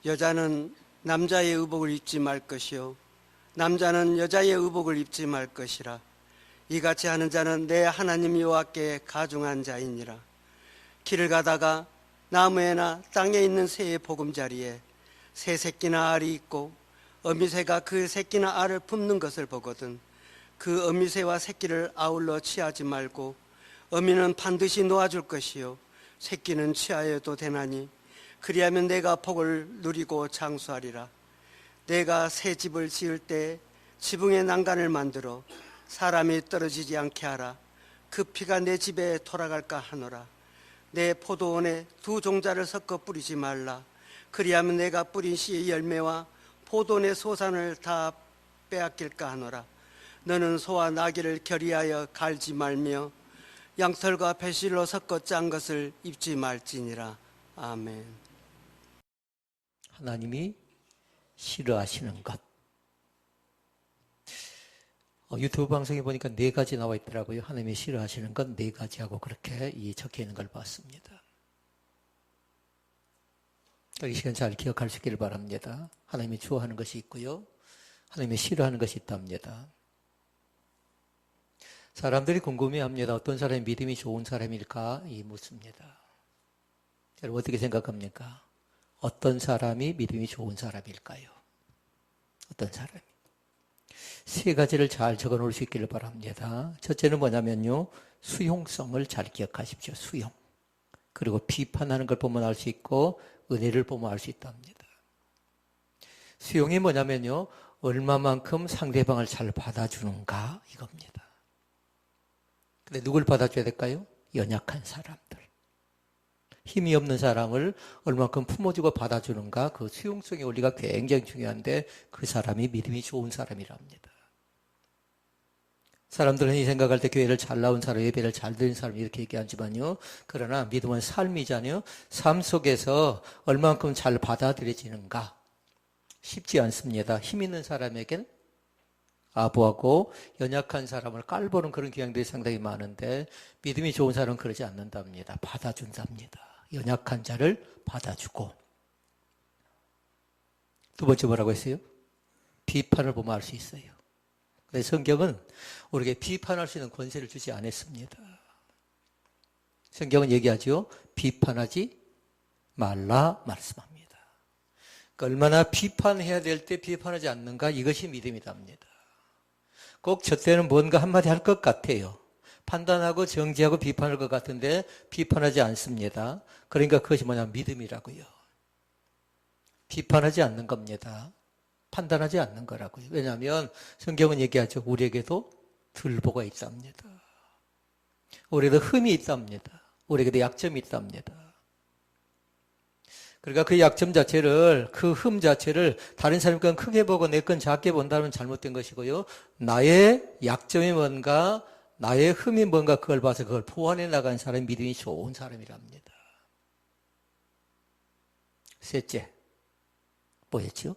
여자는 남자의 의복을 입지 말 것이요 남자는 여자의 의복을 입지 말 것이라. 이같이 하는 자는 내 하나님 여호와께 가중한 자이니라. 길을 가다가 나무에나 땅에 있는 새의 보금자리에 새 새끼나 알이 있고 어미새가 그 새끼나 알을 품는 것을 보거든 그 어미새와 새끼를 아울러 취하지 말고 어미는 반드시 놓아줄 것이요 새끼는 취하여도 되나니 그리하면 내가 복을 누리고 장수하리라. 내가 새 집을 지을 때 지붕에 난간을 만들어 사람이 떨어지지 않게 하라. 그 피가 내 집에 돌아갈까 하노라. 내 포도원에 두 종자를 섞어 뿌리지 말라. 그리하면 내가 뿌린 씨의 열매와 포도원의 소산을 다 빼앗길까 하노라. 너는 소와 나귀를 결의하여 갈지 말며 양털과 배실로 섞어 짠 것을 입지 말지니라. 아멘. 하나님이 싫어하시는 것. 유튜브 방송에 보니까 4가지 나와 있더라고요. 하나님이 싫어하시는 건 4가지하고 그렇게 적혀 있는 걸 봤습니다. 이 시간 잘 기억할 수 있기를 바랍니다. 하나님이 좋아하는 것이 있고요. 하나님이 싫어하는 것이 있답니다. 사람들이 궁금해합니다. 어떤 사람이 믿음이 좋은 사람일까? 묻습니다. 여러분 어떻게 생각합니까? 어떤 사람이 믿음이 좋은 사람일까요? 어떤 사람이? 3가지를 잘 적어 놓을 수 있기를 바랍니다. 첫째는 뭐냐면요. 수용성을 잘 기억하십시오. 수용. 그리고 비판하는 걸 보면 알 수 있고 은혜를 보면 알 수 있답니다. 수용이 뭐냐면요. 얼마만큼 상대방을 잘 받아주는가 이겁니다. 근데 누굴 받아줘야 될까요? 연약한 사람들. 힘이 없는 사람을 얼마만큼 품어주고 받아주는가 그 수용성의 원리가 굉장히 중요한데 그 사람이 믿음이 좋은 사람이랍니다. 사람들은 이 생각할 때 교회를 잘 나온 사람, 예배를 잘 드린 사람 이렇게 얘기하지만요. 그러나 믿음은 삶이잖아요. 삶 속에서 얼마만큼 잘 받아들여지는가 쉽지 않습니다. 힘 있는 사람에겐 아부하고 연약한 사람을 깔보는 그런 경향들이 상당히 많은데 믿음이 좋은 사람은 그러지 않는답니다. 받아준답니다. 연약한 자를 받아주고. 두 번째 뭐라고 했어요? 비판을 보면 알 수 있어요. 근데 성경은 우리에게 비판할 수 있는 권세를 주지 않았습니다. 성경은 얘기하죠. 비판하지 말라 말씀합니다. 그러니까 얼마나 비판해야 될 때 비판하지 않는가 이것이 믿음이답니다. 꼭 저 때는 뭔가 한마디 할 것 같아요. 판단하고 정지하고 비판할 것 같은데 비판하지 않습니다. 그러니까 그것이 뭐냐 믿음이라고요. 비판하지 않는 겁니다. 판단하지 않는 거라고요. 왜냐하면 성경은 얘기하죠. 우리에게도 들보가 있답니다. 우리에게도 흠이 있답니다. 우리에게도 약점이 있답니다. 그러니까 그 약점 자체를, 그 흠 자체를 다른 사람 건 크게 보고 내 건 작게 본다면 잘못된 것이고요. 나의 약점이 뭔가, 나의 흠이 뭔가 그걸 봐서 그걸 보완해 나가는 사람이 믿음이 좋은 사람이랍니다. 셋째, 뭐였죠?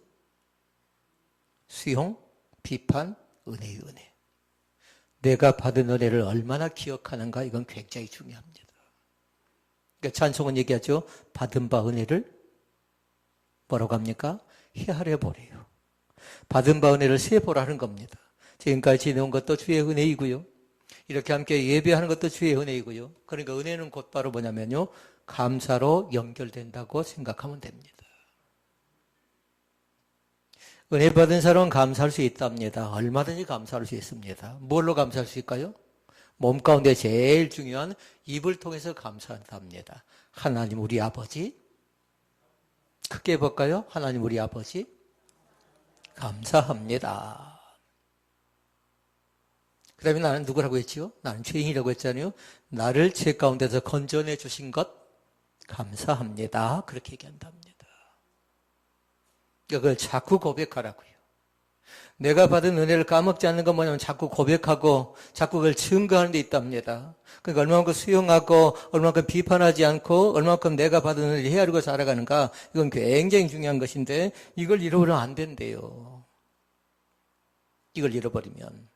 수용, 비판, 은혜의 은혜. 내가 받은 은혜를 얼마나 기억하는가 이건 굉장히 중요합니다. 그러니까 찬송은 얘기하죠. 받은 바 은혜를 뭐라고 합니까? 헤아려 보래요. 받은 바 은혜를 세보라는 겁니다. 지금까지 지내온 것도 주의 은혜이고요. 이렇게 함께 예배하는 것도 주의 은혜이고요. 그러니까 은혜는 곧바로 뭐냐면요. 감사로 연결된다고 생각하면 됩니다. 은혜 받은 사람은 감사할 수 있답니다. 얼마든지 감사할 수 있습니다. 뭘로 감사할 수 있을까요? 몸 가운데 제일 중요한 입을 통해서 감사한답니다. 하나님 우리 아버지, 크게 볼까요? 하나님 우리 아버지, 감사합니다. 그 다음에 나는 누구라고 했지요? 나는 죄인이라고 했잖아요. 나를 죄 가운데서 건져내 주신 것 감사합니다. 그렇게 얘기한답니다. 그걸 자꾸 고백하라고요. 내가 받은 은혜를 까먹지 않는 건 뭐냐면 자꾸 고백하고 자꾸 그걸 증거하는 데 있답니다. 그러니까 얼마만큼 수용하고 얼마만큼 비판하지 않고 얼마만큼 내가 받은 은혜를 헤아리고 살아가는가 이건 굉장히 중요한 것인데 이걸 잃어버리면 안 된대요. 이걸 잃어버리면.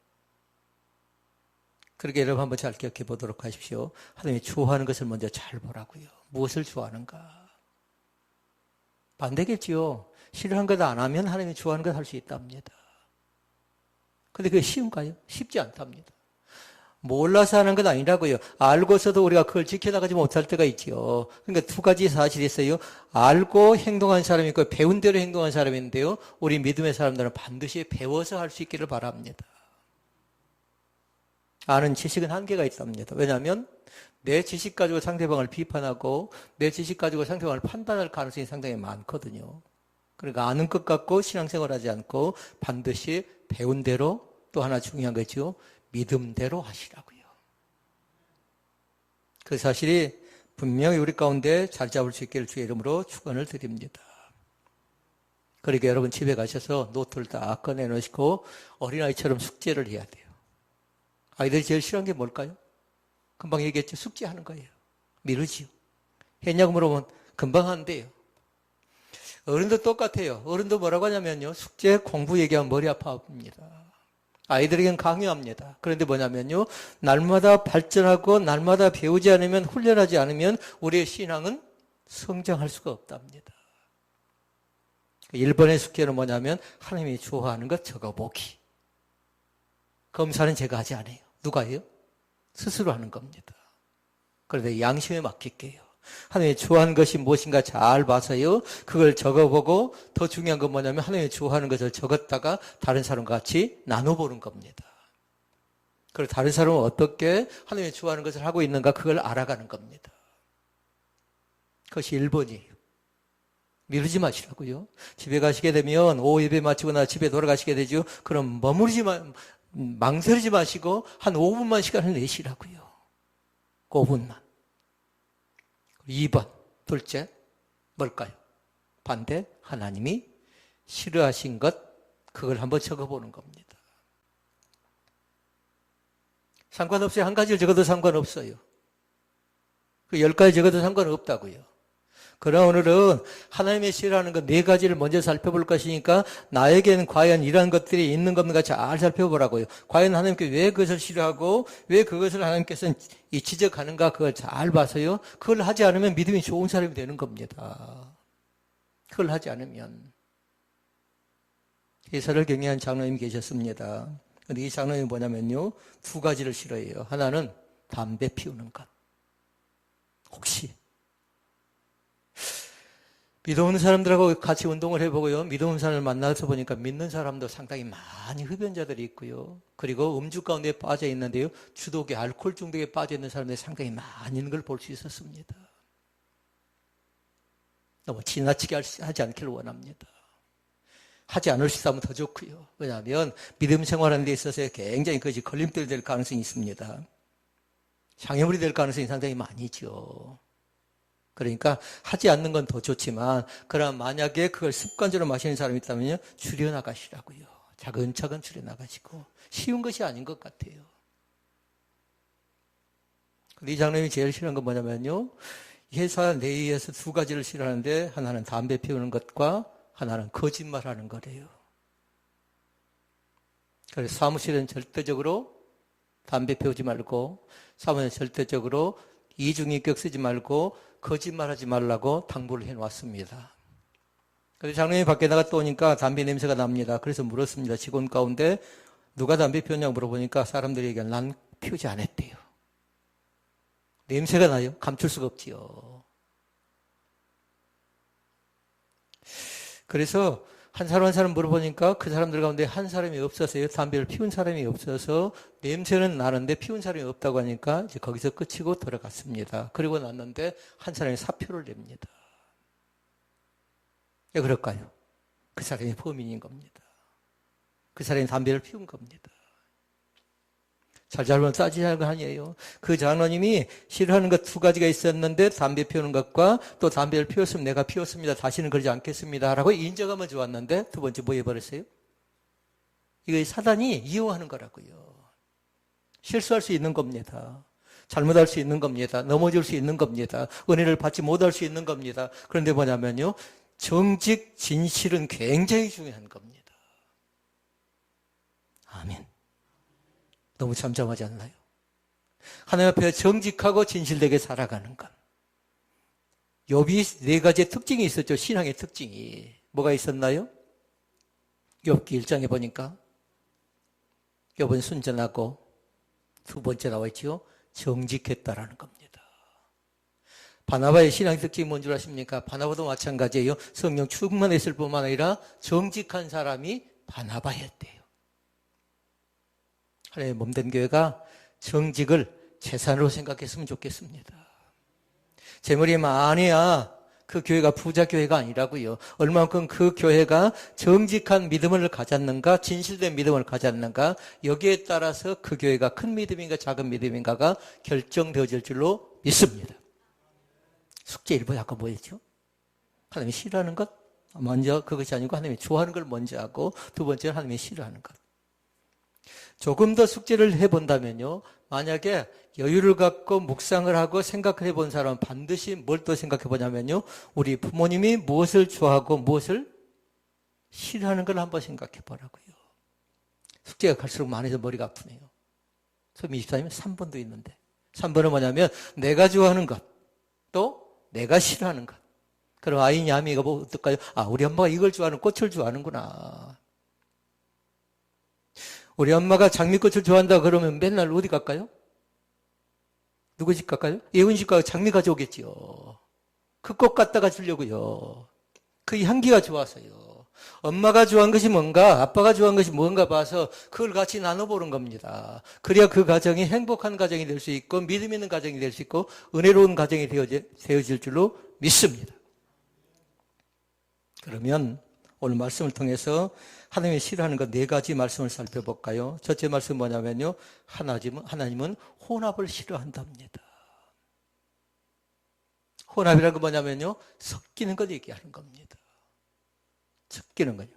그러게 여러분 한번 잘 기억해 보도록 하십시오. 하나님이 좋아하는 것을 먼저 잘 보라고요. 무엇을 좋아하는가? 반대겠지요. 싫어하는 것 안 하면 하나님이 좋아하는 것 할 수 있답니다. 근데 그게 쉬운가요? 쉽지 않답니다. 몰라서 하는 건 아니라고요. 알고서도 우리가 그걸 지켜나가지 못할 때가 있죠. 그러니까 두 가지 사실이 있어요. 알고 행동한 사람이 있고 배운 대로 행동한 사람이 있는데요. 우리 믿음의 사람들은 반드시 배워서 할 수 있기를 바랍니다. 아는 지식은 한계가 있답니다. 왜냐하면 내 지식 가지고 상대방을 비판하고 내 지식 가지고 상대방을 판단할 가능성이 상당히 많거든요. 그러니까 아는 것 갖고 신앙생활하지 않고 반드시 배운 대로 또 하나 중요한 거죠. 믿음대로 하시라고요. 그 사실이 분명히 우리 가운데 자리 잡을 수 있기를 주의 이름으로 축원을 드립니다. 그러니까 여러분 집에 가셔서 노트를 다 꺼내놓으시고 어린아이처럼 숙제를 해야 돼요. 아이들이 제일 싫어하는 게 뭘까요? 금방 얘기했죠. 숙제하는 거예요. 미루지요. 했냐고 물어보면 금방 한대요. 어른도 똑같아요. 어른도 뭐라고 하냐면요. 숙제 공부 얘기하면 머리 아파합니다. 아이들에게는 강요합니다. 그런데 뭐냐면요. 날마다 발전하고 날마다 배우지 않으면 훈련하지 않으면 우리의 신앙은 성장할 수가 없답니다. 1번의 숙제는 뭐냐면 하나님이 좋아하는 것 적어보기. 검사는 제가 하지 않아요. 누가 해요? 스스로 하는 겁니다. 그런데 양심에 맡길게요. 하나님이 좋아하는 것이 무엇인가 잘 봐서요. 그걸 적어보고 더 중요한 건 뭐냐면 하나님이 좋아하는 것을 적었다가 다른 사람과 같이 나눠보는 겁니다. 그리고 다른 사람은 어떻게 하나님이 좋아하는 것을 하고 있는가 그걸 알아가는 겁니다. 그것이 1번이에요. 미루지 마시라고요. 집에 가시게 되면 오후 예배 마치고 나 집에 돌아가시게 되죠. 그럼 망설이지 마시고 한 5분만 시간을 내시라고요. 5분만. 2번, 둘째, 뭘까요? 반대, 하나님이 싫어하신 것, 그걸 한번 적어보는 겁니다. 상관없어요. 한 가지를 적어도 상관없어요. 그 10가지 적어도 상관없다고요. 그러나 오늘은 하나님의 싫어하는 것 4가지를 먼저 살펴볼 것이니까 나에게는 과연 이러한 것들이 있는 겁니까? 잘 살펴보라고요. 과연 하나님께 왜 그것을 싫어하고 왜 그것을 하나님께서는 지적하는가 그걸 잘 봐서요. 그걸 하지 않으면 믿음이 좋은 사람이 되는 겁니다. 그걸 하지 않으면. 예사를 경외한 장로님이 계셨습니다. 근데 이 장로님이 뭐냐면요. 2가지를 싫어해요. 하나는 담배 피우는 것. 혹시 믿음 없는 사람들하고 같이 운동을 해보고요. 믿음 없는 사람을 만나서 보니까 믿는 사람도 상당히 많이 흡연자들이 있고요. 그리고 음주 가운데 빠져 있는데요. 주독에 알코올 중독에 빠져 있는 사람들이 상당히 많이 있는 걸 볼 수 있었습니다. 너무 지나치게 하지 않기를 원합니다. 하지 않을 수 있다면 더 좋고요. 왜냐하면 믿음 생활하는 데 있어서 굉장히 그것이 걸림돌이 될 가능성이 있습니다. 장애물이 될 가능성이 상당히 많이죠. 그러니까 하지 않는 건 더 좋지만 그럼 만약에 그걸 습관적으로 마시는 사람이 있다면요. 줄여나가시라고요. 차근차근 줄여나가시고 쉬운 것이 아닌 것 같아요. 이 장로님이 제일 싫어하는 건 뭐냐면요. 회사 내에서 2가지를 싫어하는데 하나는 담배 피우는 것과 하나는 거짓말하는 거래요. 그래서 사무실은 절대적으로 담배 피우지 말고 사무실은 절대적으로 이중인격 쓰지 말고 거짓말하지 말라고 당부를 해놓았습니다. 그래서 장로님이 밖에 나갔다 오니까 담배 냄새가 납니다. 그래서 물었습니다. 직원 가운데 누가 담배 피웠냐고 물어보니까 사람들이 얘기하는 난 피우지 않았대요. 냄새가 나요? 감출 수가 없지요. 그래서 한 사람 물어보니까 그 사람들 가운데 한 사람이 없어서요. 담배를 피운 사람이 없어서 냄새는 나는데 피운 사람이 없다고 하니까 이제 거기서 끝이고 들어갔습니다. 그리고 났는데 한 사람이 사표를 냅니다. 왜 그럴까요? 그 사람이 범인인 겁니다. 그 사람이 담배를 피운 겁니다. 잘잘못 따지자는 거 아니에요. 그 장로님이 싫어하는 것 2가지가 있었는데 담배 피우는 것과 또 담배를 피웠으면 내가 피웠습니다. 다시는 그러지 않겠습니다. 라고 인정하면 좋았는데 2번째 뭐 해버렸어요? 이거 사단이 이용하는 거라고요. 실수할 수 있는 겁니다. 잘못할 수 있는 겁니다. 넘어질 수 있는 겁니다. 은혜를 받지 못할 수 있는 겁니다. 그런데 뭐냐면요. 정직, 진실은 굉장히 중요한 겁니다. 아멘. 너무 잠잠하지 않나요? 하나님 앞에 정직하고 진실되게 살아가는 것. 욥이 네 가지의 특징이 있었죠. 신앙의 특징이. 뭐가 있었나요? 욥기 1장에 보니까 욥은 순전하고 두 번째 나와 있지요. 정직했다라는 겁니다. 바나바의 신앙 특징이 뭔 줄 아십니까? 바나바도 마찬가지예요. 성령 충만했을 뿐만 아니라 정직한 사람이 바나바였대요. 하나님의 몸된 교회가 정직을 재산으로 생각했으면 좋겠습니다. 재물이 많아야 그 교회가 부자 교회가 아니라고요. 얼마만큼 그 교회가 정직한 믿음을 가졌는가, 진실된 믿음을 가졌는가, 여기에 따라서 그 교회가 큰 믿음인가 작은 믿음인가가 결정되어질 줄로 믿습니다. 숙제 1번 아까 뭐였죠? 하나님이 싫어하는 것? 먼저 그것이 아니고 하나님이 좋아하는 걸 먼저 하고 두 번째는 하나님이 싫어하는 것. 조금 더 숙제를 해본다면요. 만약에 여유를 갖고 묵상을 하고 생각을 해본 사람은 반드시 뭘 또 생각해 보냐면요. 우리 부모님이 무엇을 좋아하고 무엇을 싫어하는 걸 한번 생각해 보라고요. 숙제가 갈수록 많아서 머리가 아프네요. 수업 24면 3번도 있는데 3번은 뭐냐면 내가 좋아하는 것 또 내가 싫어하는 것. 그럼 아이 야미가 뭐 어떨까요? 아, 우리 엄마가 이걸 좋아하는 꽃을 좋아하는구나. 우리 엄마가 장미꽃을 좋아한다 그러면 맨날 어디 갈까요? 누구 집 갈까요? 예훈 집 가서 장미 가져오겠지요. 그 꽃 갖다가 주려고요. 그 향기가 좋아서요. 엄마가 좋아하는 것이 뭔가, 아빠가 좋아하는 것이 뭔가 봐서 그걸 같이 나눠보는 겁니다. 그래야 그 가정이 행복한 가정이 될 수 있고 믿음 있는 가정이 될 수 있고 은혜로운 가정이 되어질 줄로 믿습니다. 그러면 오늘 말씀을 통해서 하나님이 싫어하는 것 4가지 말씀을 살펴볼까요? 첫째 말씀 뭐냐면요. 하나님은 혼합을 싫어한답니다. 혼합이라는 건 뭐냐면요. 섞이는 것 얘기하는 겁니다. 섞이는 거죠.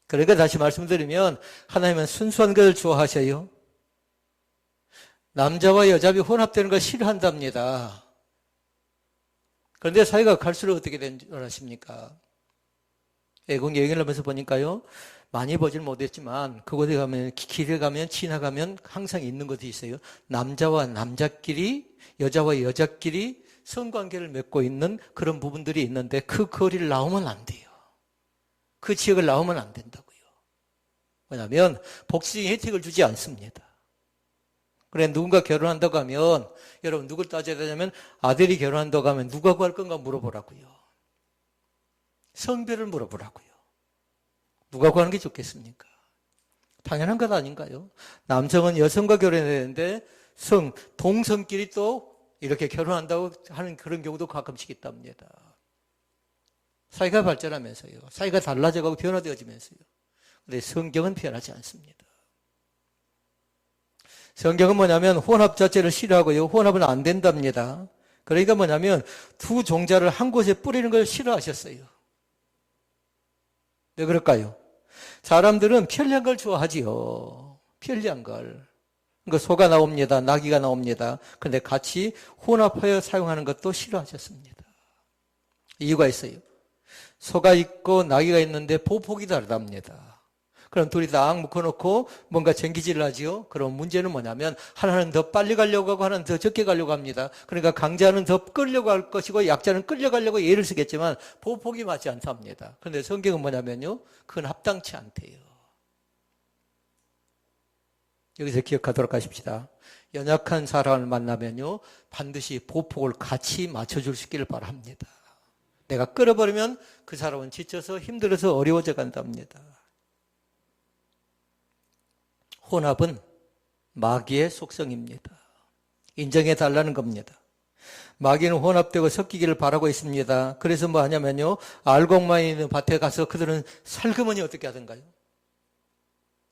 그러니까 다시 말씀드리면 하나님은 순수한 것을 좋아하셔요. 남자와 여자가 혼합되는 걸 싫어한답니다. 그런데 사회가 갈수록 어떻게 된 줄 아십니까? 애국 여행을 하면서 보니까요. 많이 보질 못했지만 그곳에 가면 길에 가면 지나가면 항상 있는 것이 있어요. 남자와 남자끼리 여자와 여자끼리 성관계를 맺고 있는 그런 부분들이 있는데 그 거리를 나오면 안 돼요. 그 지역을 나오면 안 된다고요. 왜냐하면 복지적인 혜택을 주지 않습니다. 그래 누군가 결혼한다고 하면 여러분 누굴 따져야 되냐면 아들이 결혼한다고 하면 누가 구할 건가 물어보라고요. 성별을 물어보라고요. 누가 구하는 게 좋겠습니까? 당연한 것 아닌가요? 남성은 여성과 결혼해야 되는데 동성끼리 또 이렇게 결혼한다고 하는 그런 경우도 가끔씩 있답니다. 사회가 발전하면서요. 사회가 달라져가고 변화되어지면서요. 그런데 성경은 변하지 않습니다. 성경은 뭐냐면 혼합 자체를 싫어하고요. 혼합은 안 된답니다. 그러니까 뭐냐면 두 종자를 한 곳에 뿌리는 걸 싫어하셨어요. 왜 그럴까요? 사람들은 편리한 걸 좋아하지요. 편리한 걸. 그러니까 소가 나옵니다. 나귀가 나옵니다. 그런데 같이 혼합하여 사용하는 것도 싫어하셨습니다. 이유가 있어요. 소가 있고 나귀가 있는데 보폭이 다르답니다. 그럼 둘이 딱 묶어놓고 뭔가 쟁기질을 하지요. 그럼 문제는 뭐냐면 하나는 더 빨리 가려고 하고 하나는 더 적게 가려고 합니다. 그러니까 강자는 더 끌려고 할 것이고 약자는 끌려가려고 예를 쓰겠지만 보폭이 맞지 않답니다. 그런데 성경은 뭐냐면요. 그건 합당치 않대요. 여기서 기억하도록 하십시다. 연약한 사람을 만나면요. 반드시 보폭을 같이 맞춰줄 수 있기를 바랍니다. 내가 끌어버리면 그 사람은 지쳐서 힘들어서 어려워져 간답니다. 혼합은 마귀의 속성입니다. 인정해 달라는 겁니다. 마귀는 혼합되고 섞이기를 바라고 있습니다. 그래서 뭐 하냐면요. 알곡만 있는 밭에 가서 그들은 살그머니 어떻게 하던가요?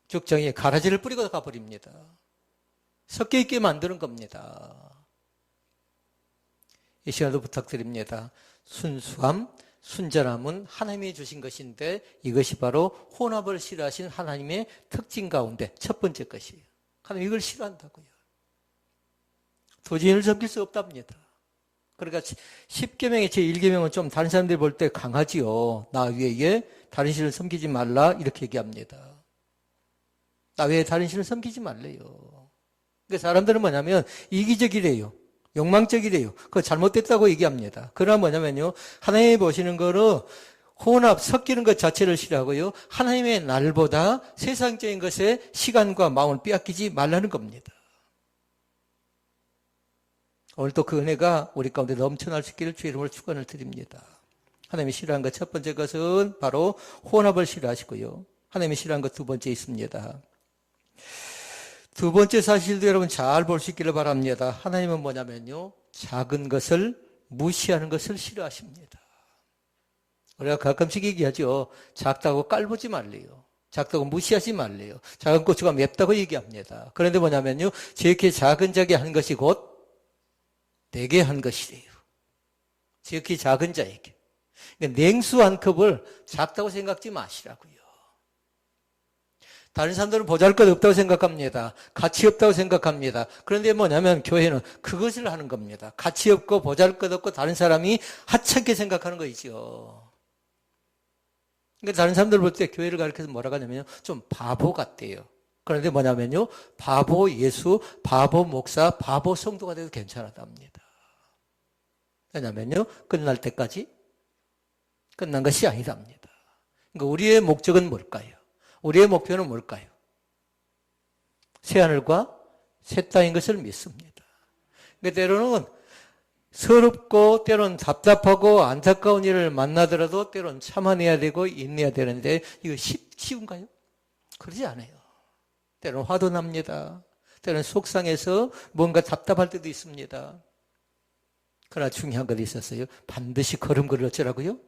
죽정이 가라지를 뿌리고 가버립니다. 섞여 있게 만드는 겁니다. 이 시간도 부탁드립니다. 순수함, 순전함은 하나님이 주신 것인데 이것이 바로 혼합을 싫어하신 하나님의 특징 가운데 첫 번째 것이에요. 하나님 이걸 싫어한다고요. 도저히 섬길 수 없답니다. 그러니까 10계명의 제1계명은 좀 다른 사람들이 볼 때 강하지요. 나 외에 다른 신을 섬기지 말라 이렇게 얘기합니다. 나 외에 다른 신을 섬기지 말래요. 그러니까 사람들은 뭐냐면 이기적이래요. 욕망적이래요. 그거 잘못됐다고 얘기합니다. 그러나 뭐냐면요. 하나님이 보시는 거는 혼합, 섞이는 것 자체를 싫어하고요. 하나님의 날보다 세상적인 것에 시간과 마음을 빼앗기지 말라는 겁니다. 오늘도 그 은혜가 우리 가운데 넘쳐날 수 있기를 주의 이름으로 축원을 드립니다. 하나님이 싫어하는 것 첫 번째 것은 바로 혼합을 싫어하시고요. 하나님이 싫어하는 것 두 번째 있습니다. 두 번째 사실도 여러분 잘 볼 수 있기를 바랍니다. 하나님은 뭐냐면요. 작은 것을 무시하는 것을 싫어하십니다. 우리가 가끔씩 얘기하죠. 작다고 깔보지 말래요. 작다고 무시하지 말래요. 작은 고추가 맵다고 얘기합니다. 그런데 뭐냐면요. 지극히 작은 자에게 한 것이 곧 내게 한 것이래요. 지극히 작은 자에게. 그러니까 냉수 한 컵을 작다고 생각지 마시라고요. 다른 사람들은 보잘것없다고 생각합니다. 가치 없다고 생각합니다. 그런데 뭐냐면 교회는 그것을 하는 겁니다. 가치 없고 보잘것없고 다른 사람이 하찮게 생각하는 거이죠. 그러니까 다른 사람들 볼 때 교회를 가르쳐서 뭐라고 하냐면요. 좀 바보 같대요. 그런데 뭐냐면요. 바보 예수, 바보 목사, 바보 성도가 돼도 괜찮았답니다. 왜냐면요. 끝날 때까지 끝난 것이 아니답니다. 그러니까 우리의 목적은 뭘까요? 우리의 목표는 뭘까요? 새하늘과 새 땅인 것을 믿습니다. 그러니까 때로는 서럽고 때로는 답답하고 안타까운 일을 만나더라도 때로는 참아내야 되고 인내해야 되는데 이거 쉬운가요? 그러지 않아요. 때로는 화도 납니다. 때로는 속상해서 뭔가 답답할 때도 있습니다. 그러나 중요한 것이 있었어요. 반드시 걸음걸이를 어쩌라고요?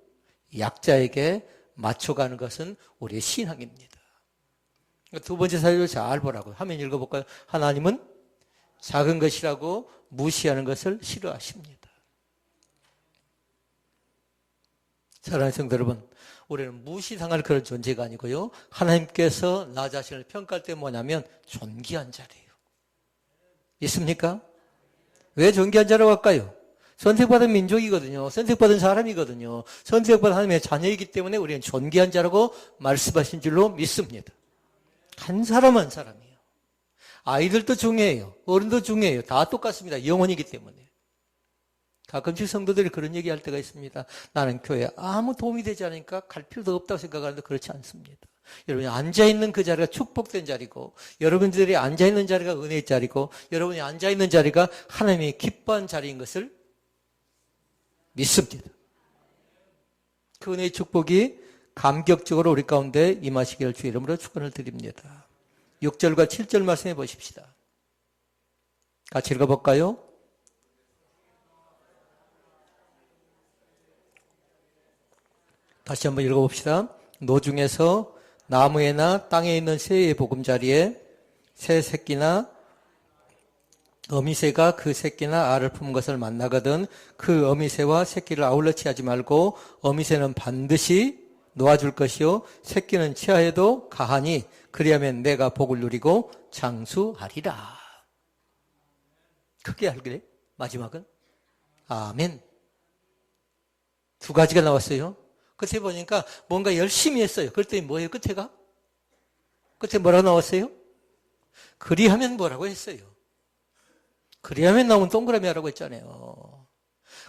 약자에게 맞춰가는 것은 우리의 신앙입니다. 두 번째 사실을 잘 보라고요. 화면 읽어볼까요? 하나님은 작은 것이라고 무시하는 것을 싫어하십니다. 사랑하는 성도 여러분, 우리는 무시당할 그런 존재가 아니고요. 하나님께서 나 자신을 평가할 때 뭐냐면 존귀한 자래요. 있습니까? 왜 존귀한 자라고 할까요? 선택받은 민족이거든요. 선택받은 사람이거든요. 선택받은 하나님의 자녀이기 때문에 우리는 존귀한 자라고 말씀하신 줄로 믿습니다. 한 사람 한 사람이에요. 아이들도 중요해요. 어른도 중요해요. 다 똑같습니다. 영혼이기 때문에. 가끔씩 성도들이 그런 얘기할 때가 있습니다. 나는 교회에 아무 도움이 되지 않으니까 갈 필요도 없다고 생각하는데 그렇지 않습니다. 여러분이 앉아있는 그 자리가 축복된 자리고 여러분들이 앉아있는 자리가 은혜의 자리고 여러분이 앉아있는 자리가 하나님이 기뻐한 자리인 것을 믿습니다. 그 은혜의 축복이 감격적으로 우리 가운데 임하시기를 주의 이름으로 축원을 드립니다. 6절과 7절 말씀해 보십시다. 같이 읽어볼까요? 다시 한번 읽어봅시다. 노중에서 나무에나 땅에 있는 새의 보금자리에 새 새끼나 어미새가 그 새끼나 알을 품은 것을 만나거든 그 어미새와 새끼를 아울러 취하지 말고 어미새는 반드시 놓아줄 것이요 새끼는 취하여도 가하니 그리하면 내가 복을 누리고 장수하리라. 크게 알그래? 마지막은 아멘. 두 가지가 나왔어요. 끝에 보니까 뭔가 열심히 했어요. 그랬더니 뭐예요? 끝에가? 끝에 뭐라고 나왔어요? 그리하면 뭐라고 했어요? 그리하면 나오면 동그라미 하라고 했잖아요.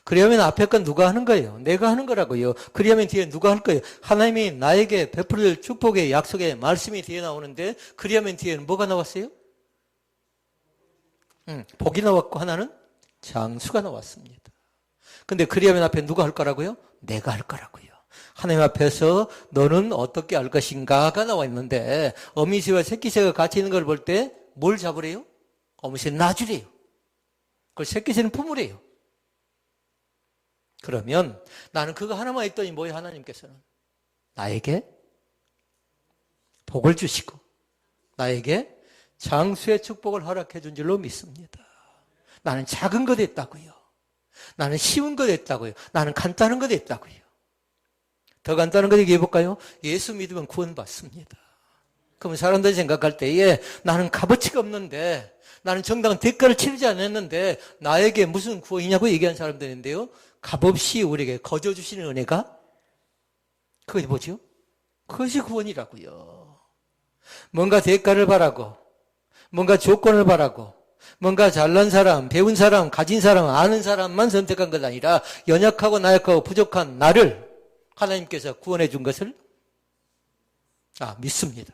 그리하면 앞에 건 누가 하는 거예요? 내가 하는 거라고요. 그리하면 뒤에 누가 할 거예요? 하나님이 나에게 베풀 축복의 약속의 말씀이 뒤에 나오는데 그리하면 뒤에는 뭐가 나왔어요? 복이 나왔고 하나는 장수가 나왔습니다. 근데 그리하면 앞에 누가 할 거라고요? 내가 할 거라고요. 하나님 앞에서 너는 어떻게 할 것인가가 나와 있는데 어미새와 새끼새가 같이 있는 걸 볼 때 뭘 잡으래요? 어미새는 놔주래요. 그걸 새끼새는 품으래요. 그러면 나는 그거 하나만 했더니 뭐예요? 하나님께서는 나에게 복을 주시고 나에게 장수의 축복을 허락해 준 줄로 믿습니다. 나는 작은 것 했다고요. 나는 쉬운 것 했다고요. 나는 간단한 것 했다고요. 더 간단한 거 얘기해 볼까요? 예수 믿으면 구원받습니다. 그러면 사람들이 생각할 때에 나는 값어치가 없는데 나는 정당한 대가를 치르지 않았는데 나에게 무슨 구원이냐고 얘기하는 사람들인데요. 값없이 우리에게 거저 주시는 은혜가 그것이 뭐죠? 그것이 구원이라고요. 뭔가 대가를 바라고 뭔가 조건을 바라고 뭔가 잘난 사람, 배운 사람, 가진 사람, 아는 사람만 선택한 것 아니라 연약하고 나약하고 부족한 나를 하나님께서 구원해 준 것을 믿습니다.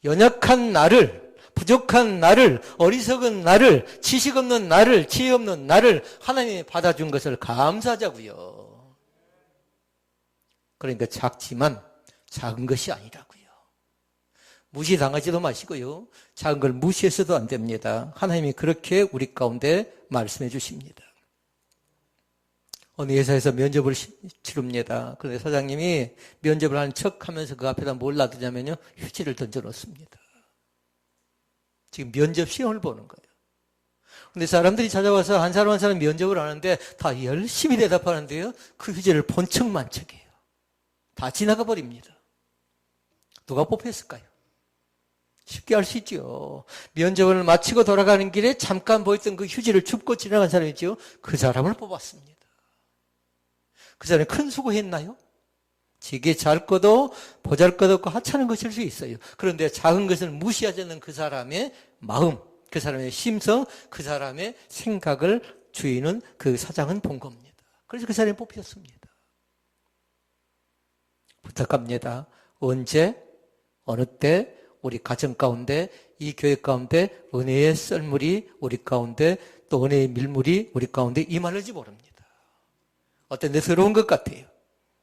연약한 나를, 부족한 나를, 어리석은 나를, 지식 없는 나를, 지혜 없는 나를 하나님이 받아준 것을 감사하자고요. 그러니까 작지만 작은 것이 아니라고요. 무시당하지도 마시고요. 작은 걸 무시해서도 안 됩니다. 하나님이 그렇게 우리 가운데 말씀해 주십니다. 어느 회사에서 면접을 치릅니다. 그런데 사장님이 면접을 하는 척 하면서 그 앞에다 뭘 놔두냐면요. 휴지를 던져 놓습니다. 지금 면접 시험을 보는 거예요. 그런데 사람들이 찾아와서 한 사람 한 사람 면접을 하는데 다 열심히 대답하는데요. 그 휴지를 본 척만 척해요. 다 지나가 버립니다. 누가 뽑혔을까요? 쉽게 알 수 있죠. 면접을 마치고 돌아가는 길에 잠깐 보였던 그 휴지를 줍고 지나간 사람이죠. 그 사람을 뽑았습니다. 그 사람이 큰 수고했나요? 지게 작고도 보잘것없고 하찮은 것일 수 있어요. 그런데 작은 것을 무시하지 않는 그 사람의 마음, 그 사람의 심성, 그 사람의 생각을 주인은 그 사장은 본 겁니다. 그래서 그 사람이 뽑혔습니다. 부탁합니다. 언제, 어느 때 우리 가정 가운데, 이 교회 가운데 은혜의 썰물이 우리 가운데, 또 은혜의 밀물이 우리 가운데 임하는지 모릅니다. 어떤 데 더러운 것 같아요.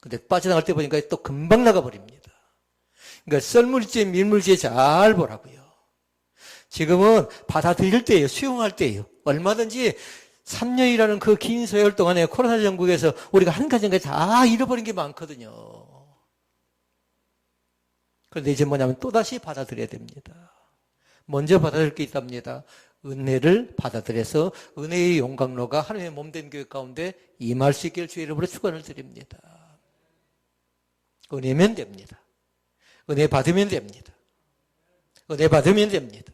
근데 빠져나갈 때 보니까 또 금방 나가버립니다. 그러니까 썰물지에 밀물지에 잘 보라고요. 지금은 받아들일 때예요. 수용할 때예요. 얼마든지 3년이라는 그 긴 세월 동안에 코로나 전국에서 우리가 한 가지 한 가지 다 잃어버린 게 많거든요. 그런데 이제 뭐냐면 또다시 받아들여야 됩니다. 먼저 받아들일 게 있답니다. 은혜를 받아들여서 은혜의 용광로가 하나님의 몸된 교회 가운데 임할 수 있기를 주의 이름으로 축원을 드립니다. 은혜면 됩니다. 은혜 받으면 됩니다. 은혜 받으면 됩니다.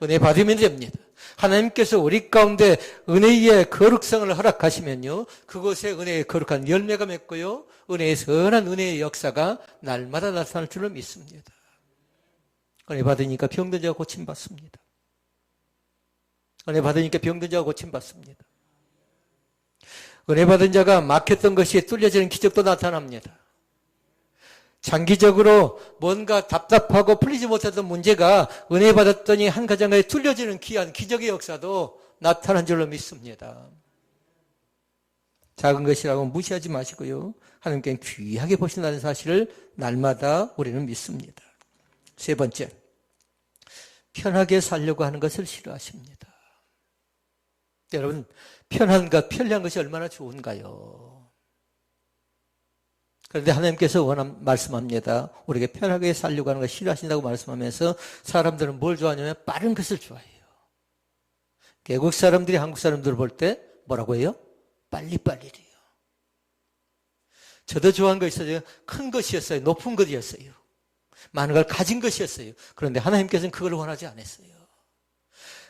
은혜 받으면 됩니다. 하나님께서 우리 가운데 은혜의 거룩성을 허락하시면요. 그곳에 은혜의 거룩한 열매가 맺고요. 은혜의 선한 은혜의 역사가 날마다 나타날 줄을 믿습니다. 은혜 받으니까 병든 자가 고침받습니다. 은혜 받으니까 병든 자가 고침받습니다. 은혜 받은 자가 막혔던 것이 뚫려지는 기적도 나타납니다. 장기적으로 뭔가 답답하고 풀리지 못했던 문제가 은혜 받았더니 한 가정에 뚫려지는 귀한 기적의 역사도 나타난 줄로 믿습니다. 작은 것이라고 무시하지 마시고요. 하나님께 귀하게 보신다는 사실을 날마다 우리는 믿습니다. 세 번째, 편하게 살려고 하는 것을 싫어하십니다. 여러분, 편한 것, 편리한 것이 얼마나 좋은가요? 그런데 하나님께서 말씀합니다. 우리에게 편하게 살려고 하는 걸 싫어하신다고 말씀하면서 사람들은 뭘 좋아하냐면 빠른 것을 좋아해요. 외국 사람들이 한국 사람들을 볼 때 뭐라고 해요? 빨리빨리래요. 저도 좋아하는 거 있어요. 큰 것이었어요. 높은 것이었어요. 많은 걸 가진 것이었어요. 그런데 하나님께서는 그걸 원하지 않았어요.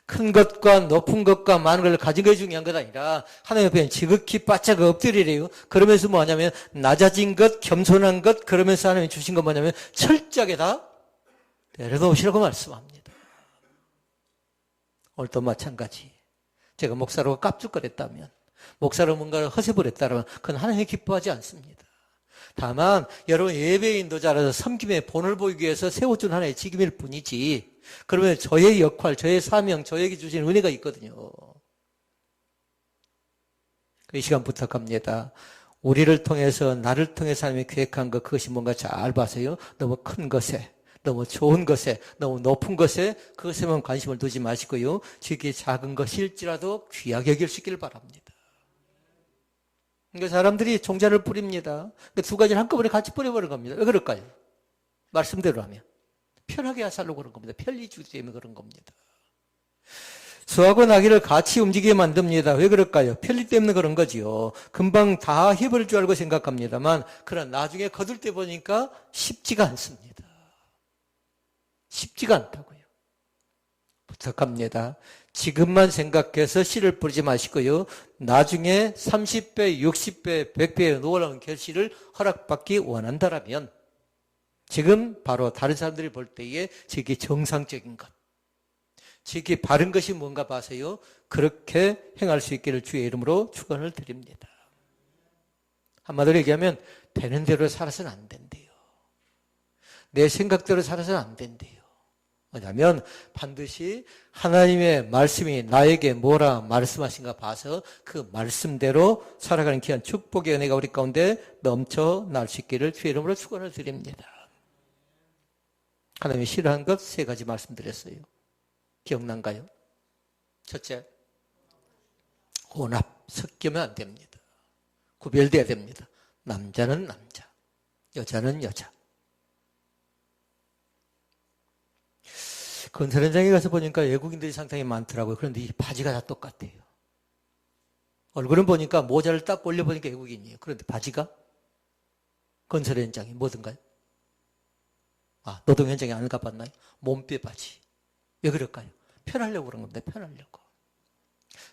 큰 것과 높은 것과 많은 걸 가진 것이 중요한 것 아니라 하나님 앞에 지극히 바짝 엎드리래요. 그러면서 뭐냐면 낮아진 것, 겸손한 것, 그러면서 하나님이 주신 건 뭐냐면 철저하게 다 내려놓으시라고 말씀합니다. 오늘도 마찬가지. 제가 목사로 깝죽거렸다면, 목사로 뭔가를 허세부렸다면 그건 하나님이 기뻐하지 않습니다. 다만 여러분 예배의 인도자라서 섬김의 본을 보이기 위해서 세워준 하나의 직임일 뿐이지, 그러면 저의 역할, 저의 사명, 저에게 주신 은혜가 있거든요. 이 시간 부탁합니다. 우리를 통해서, 나를 통해서 하나님이 계획한 것, 그것이 뭔가 잘 봐서요. 너무 큰 것에, 너무 좋은 것에, 너무 높은 것에, 그것에만 관심을 두지 마시고요. 지극히 작은 것일지라도 귀하게 여길 수 있기를 바랍니다. 그러니까 사람들이 종자를 뿌립니다. 두 가지를 한꺼번에 같이 뿌려버린 겁니다. 왜 그럴까요? 말씀대로 하면. 편하게 살려고 그런 겁니다. 편리주의 때문에 그런 겁니다. 소하고 나귀를 같이 움직이게 만듭니다. 왜 그럴까요? 편리 때문에 그런 거지요. 금방 다 해버릴 줄 알고 생각합니다만, 그러나 나중에 거둘 때 보니까 쉽지가 않습니다. 쉽지가 않다고요. 부탁합니다. 지금만 생각해서 씨를 뿌리지 마시고요. 나중에 30배, 60배, 100배에 올라온 결실을 허락받기 원한다라면 지금 바로 다른 사람들이 볼 때에 저게 정상적인 것, 지극히 바른 것이 뭔가 봐서요. 그렇게 행할 수 있기를 주의 이름으로 축원을 드립니다. 한마디로 얘기하면 되는 대로 살아서는 안 된대요. 내 생각대로 살아서는 안 된대요. 뭐냐면 반드시 하나님의 말씀이 나에게 뭐라 말씀하신가 봐서 그 말씀대로 살아가는 귀한 축복의 은혜가 우리 가운데 넘쳐날 수 있기를 주의 이름으로 축원을 드립니다. 하나님이 싫어하는 것 3가지 말씀드렸어요. 기억난가요? 첫째, 혼합, 섞이면 안 됩니다. 구별돼야 됩니다. 남자는 남자, 여자는 여자. 건설 현장에 가서 보니까 외국인들이 상당히 많더라고요. 그런데 이 바지가 다 똑같아요. 얼굴은 보니까 모자를 딱 올려보니까 외국인이에요. 그런데 바지가 건설 현장이 뭐든가요? 노동 현장에 안 가봤나요? 몸빼 바지. 왜 그럴까요? 편하려고 그런 겁니다. 편하려고.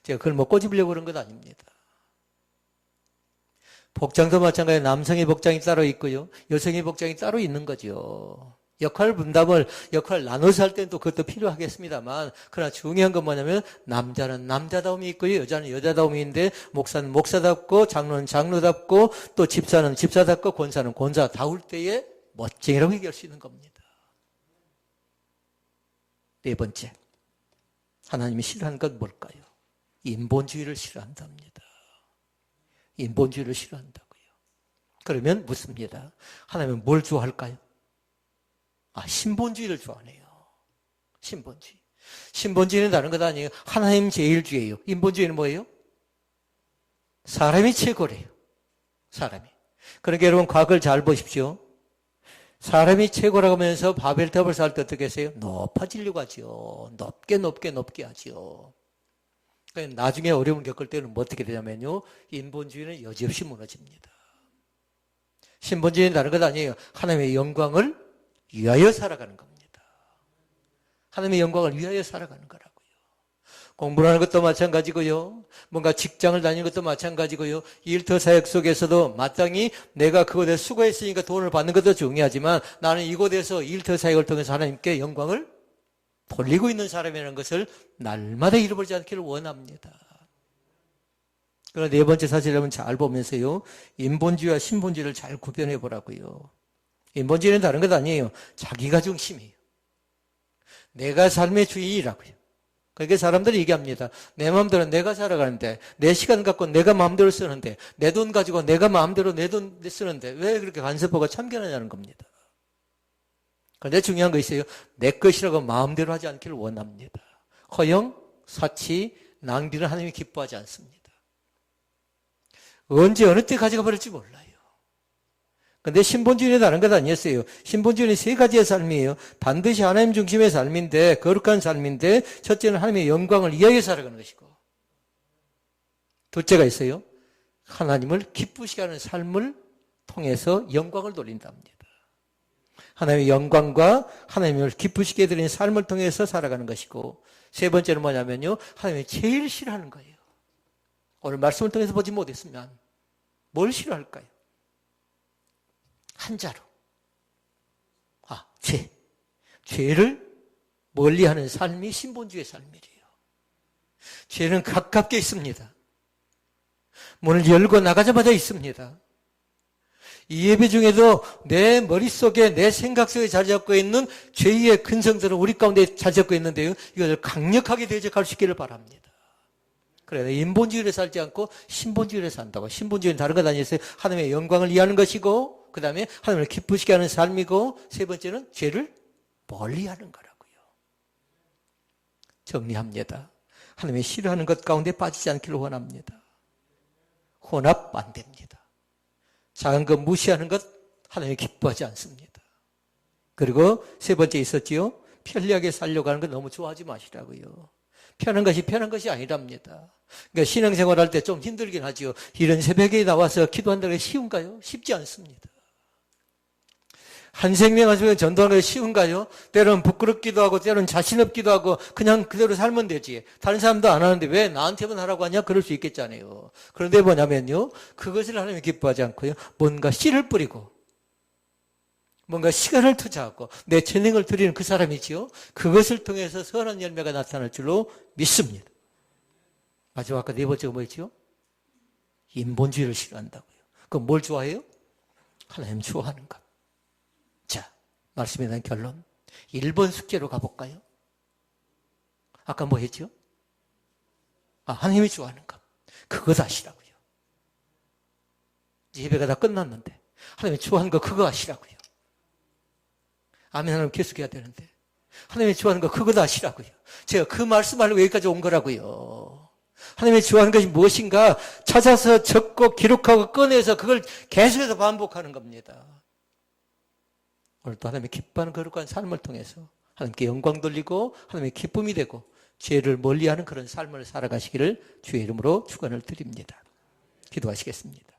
제가 그걸 뭐 꼬집으려고 그런 건 아닙니다. 복장도 마찬가지로 남성의 복장이 따로 있고요. 여성의 복장이 따로 있는 거죠. 역할 분담을, 역할 나눠서 할 때는 또 그것도 필요하겠습니다만, 그러나 중요한 건 뭐냐면, 남자는 남자다움이 있고요. 여자는 여자다움이 있는데, 목사는 목사답고, 장로는 장로답고, 또 집사는 집사답고, 권사는 권사다울 때에 멋쟁이라고 얘기할 수 있는 겁니다. 4번째. 하나님이 싫어하는 건 뭘까요? 인본주의를 싫어한답니다. 인본주의를 싫어한다고요. 그러면 묻습니다. 하나님은 뭘 좋아할까요? 신본주의를 좋아하네요. 신본주의. 신본주의는 다른 것 아니에요. 하나님 제일주의예요. 인본주의는 뭐예요? 사람이 최고래요. 사람이. 그러니까 여러분 과거를 잘 보십시오. 사람이 최고라고 하면서 바벨탑을 쌓을 때 어떻게 했어요? 높아지려고 하죠. 높게 하죠. 그러니까 나중에 어려움을 겪을 때는 뭐 어떻게 되냐면요. 인본주의는 여지없이 무너집니다. 신본주의는 다른 것 아니에요. 하나님의 영광을 위하여 살아가는 겁니다. 하나님의 영광을 위하여 살아가는 거라고요. 공부를 하는 것도 마찬가지고요. 뭔가 직장을 다니는 것도 마찬가지고요. 일터 사역 속에서도 마땅히 내가 그곳에 수고했으니까 돈을 받는 것도 중요하지만 나는 이곳에서 일터 사역을 통해서 하나님께 영광을 돌리고 있는 사람이라는 것을 날마다 잃어버리지 않기를 원합니다. 그러나 4번째 사실 여러분 잘 보면서요. 인본주의와 신본주의를 잘 구별해 보라고요. 인본주의는 다른 것 아니에요. 자기가 중심이에요. 내가 삶의 주인이라고요. 그러니까 사람들이 얘기합니다. 내 마음대로 내가 살아가는데, 내 시간 갖고 내가 마음대로 쓰는데, 내 돈 가지고 내가 마음대로 내 돈 쓰는데 왜 그렇게 간섭하고 참견하냐는 겁니다. 그런데 중요한 거 있어요. 내 것이라고 마음대로 하지 않기를 원합니다. 허영, 사치, 낭비는 하나님이 기뻐하지 않습니다. 언제 어느 때 가져가 버릴지 몰라요. 근데 신본주의는 다른 것 아니었어요. 신본주의는 3가지의 삶이에요. 반드시 하나님 중심의 삶인데, 거룩한 삶인데, 첫째는 하나님의 영광을 위하여 살아가는 것이고, 둘째가 있어요. 하나님을 기쁘시게 하는 삶을 통해서 영광을 돌린답니다. 하나님의 영광과 하나님을 기쁘시게 드리는 삶을 통해서 살아가는 것이고, 3번째는 뭐냐면요. 하나님이 제일 싫어하는 거예요. 오늘 말씀을 통해서 보지 못했으면 뭘 싫어할까요? 한자로. 죄를 멀리하는 삶이 신본주의 삶이래요. 죄는 가깝게 있습니다. 문을 열고 나가자마자 있습니다. 이 예배 중에도 내 머릿속에 내 생각 속에 자리 잡고 있는 죄의 근성들은 우리 가운데 자리 잡고 있는데요. 이것을 강력하게 대적할 수 있기를 바랍니다. 그래서 인본주의를 살지 않고 신본주의를 산다고. 신본주의는 다른 것 아니었어요. 하나님의 영광을 위하는 것이고, 그 다음에 하나님을 기쁘시게 하는 삶이고, 3번째는 죄를 멀리하는 거라고요. 정리합니다. 하나님이 싫어하는 것 가운데 빠지지 않기를 원합니다. 혼합 안 됩니다. 작은 것 무시하는 것 하나님이 기뻐하지 않습니다. 그리고 3번째 있었지요. 편리하게 살려고 하는 거 너무 좋아하지 마시라고요. 편한 것이 아니랍니다. 그러니까 신앙생활 할 때 좀 힘들긴 하죠. 이런 새벽에 나와서 기도한다는 게 쉬운가요? 쉽지 않습니다. 한 생명 한 생명 전도하는 게 쉬운가요? 때로는 부끄럽기도 하고 때로는 자신 없기도 하고 그냥 그대로 살면 되지. 다른 사람도 안 하는데 왜 나한테만 하라고 하냐? 그럴 수 있겠잖아요. 그런데 뭐냐면요. 그것을 하나님이 기뻐하지 않고요. 뭔가 씨를 뿌리고 뭔가 시간을 투자하고 내 재능을 드리는 그 사람이지요. 그것을 통해서 선한 열매가 나타날 줄로 믿습니다. 마지막 아까 네 번째가 뭐였죠? 인본주의를 싫어한다고요. 그럼 뭘 좋아해요? 하나님 좋아하는 것. 자, 말씀에 대한 결론. 1번 숙제로 가볼까요? 아까 뭐 했죠? 하나님이 좋아하는 것. 그것 하시라고요. 예배가 다 끝났는데 하나님이 좋아하는 거 그거 하시라고요. 아멘. 하나님 계속해야 되는데 하나님이 좋아하는 거 그거 하시라고요. 제가 그 말씀하려고 여기까지 온 거라고요. 하나님이 좋아하는 것이 무엇인가 찾아서 적고 기록하고 꺼내서 그걸 계속해서 반복하는 겁니다. 오늘도 하나님의 기뻐하는 거룩한 삶을 통해서 하나님께 영광 돌리고 하나님의 기쁨이 되고 죄를 멀리하는 그런 삶을 살아가시기를 주의 이름으로 축원을 드립니다. 기도하시겠습니다.